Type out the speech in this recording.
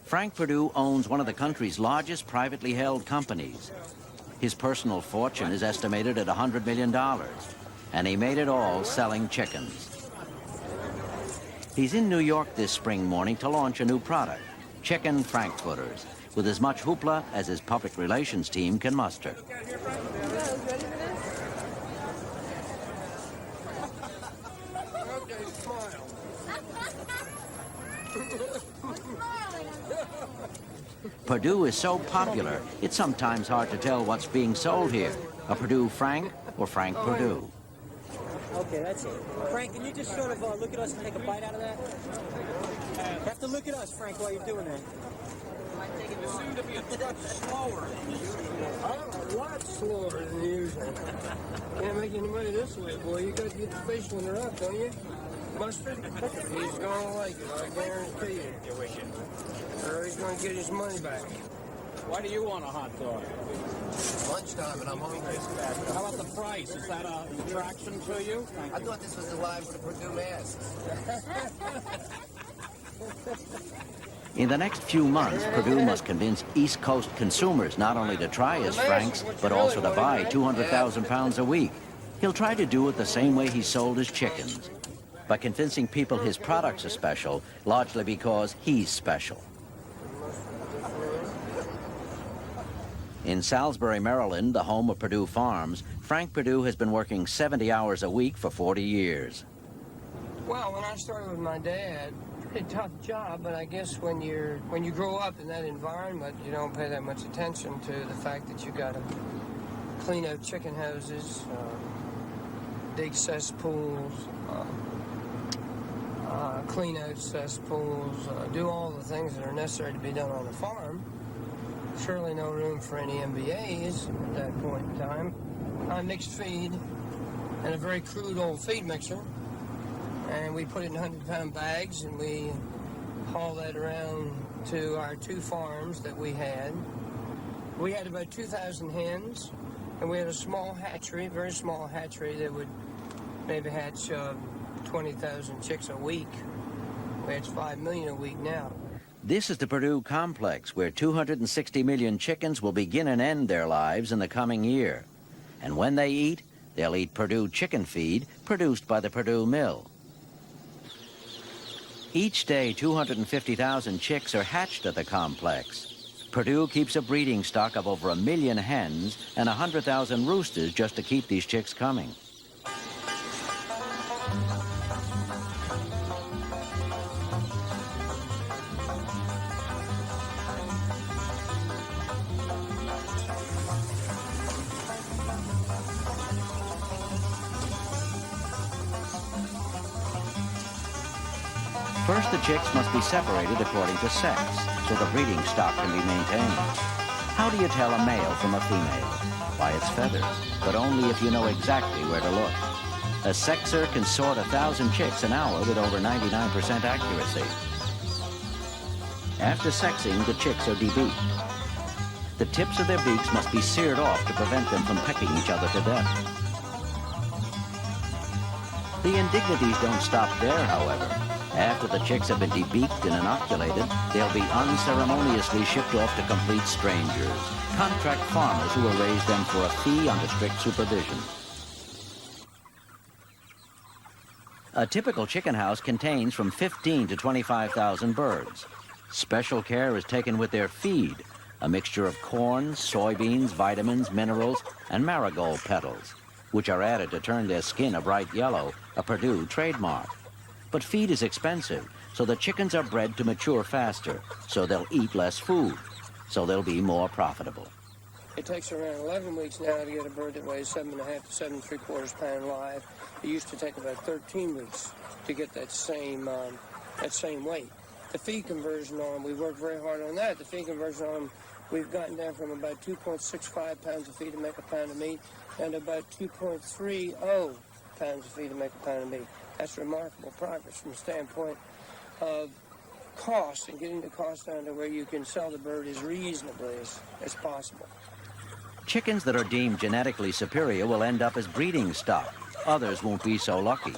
Frank Perdue owns one of the country's largest privately held companies. His personal fortune is estimated at $100 million, and he made it all selling chickens. He's in New York this spring morning to launch a new product, chicken frankfurters, with as much hoopla as his public relations team can muster. Perdue is so popular, it's sometimes hard to tell what's being sold here, a Perdue Frank or Frank Perdue. Okay, that's it. Frank, can you just sort of look at us and take a bite out of that? You have to look at us, Frank, while you're doing that. You seem to be a touch slower than usual. A lot slower than usual. Can't make any money this way, boy. You got to get the fish when they're up, don't you? Mustard? He's going to like it, I guarantee you. Or he's going to get his money back. Why do you want a hot dog? Lunchtime and I'm hungry. How about the price? Is that an attraction to you? I thought this was the line for the Perdue masks. In the next few months, Perdue must convince East Coast consumers not only to try his Franks, but also to buy 200,000 pounds a week. He'll try to do it the same way he sold his chickens, by convincing people his products are special, largely because he's special. In Salisbury, Maryland, the home of Perdue Farms, Frank Perdue has been working 70 hours a week for 40 years. Well, when I started with my dad, pretty tough job, but I guess when you grow up in that environment, you don't pay that much attention to the fact that you got to clean out chicken houses, dig cesspools, clean out cesspools, do all the things that are necessary to be done on a farm. Surely no room for any MBAs at that point in time. I mixed feed and a very crude old feed mixer, and we put it in 100-pound bags and we haul that around to our 2 farms that we had. We had about 2,000 hens, and we had a small hatchery, very small hatchery that would maybe hatch 20,000 chicks a week. We hatch 5 million a week now. This is the Perdue complex, where 260 million chickens will begin and end their lives in the coming year. And when they eat, they'll eat Perdue chicken feed produced by the Perdue mill. Each day, 250,000 chicks are hatched at the complex. Perdue keeps a breeding stock of over 1 million hens and 100,000 roosters just to keep these chicks coming. First, the chicks must be separated according to sex, so the breeding stock can be maintained. How do you tell a male from a female? By its feathers, but only if you know exactly where to look. A sexer can sort 1,000 chicks an hour with over 99% accuracy. After sexing, the chicks are debeaked. The tips of their beaks must be seared off to prevent them from pecking each other to death. The indignities don't stop there, however. After the chicks have been debeaked and inoculated, they'll be unceremoniously shipped off to complete strangers, contract farmers who will raise them for a fee under strict supervision. A typical chicken house contains from 15 to 25,000 birds. Special care is taken with their feed, a mixture of corn, soybeans, vitamins, minerals, and marigold petals, which are added to turn their skin a bright yellow, a Perdue trademark. But feed is expensive, so the chickens are bred to mature faster, so they'll eat less food, so they'll be more profitable. It takes around 11 weeks now to get a bird that weighs 7.5 to 7.75 pounds live. It used to take about 13 weeks to get that same weight. The feed conversion on them, we worked very hard on that. The feed conversion on them, we've gotten down from about 2.65 pounds of feed to make a pound of meat, and about 2.30 pounds of feed to make a pound of meat. That's remarkable progress from the standpoint of cost and getting the cost down to where you can sell the bird as reasonably as possible. Chickens that are deemed genetically superior will end up as breeding stock. Others won't be so lucky.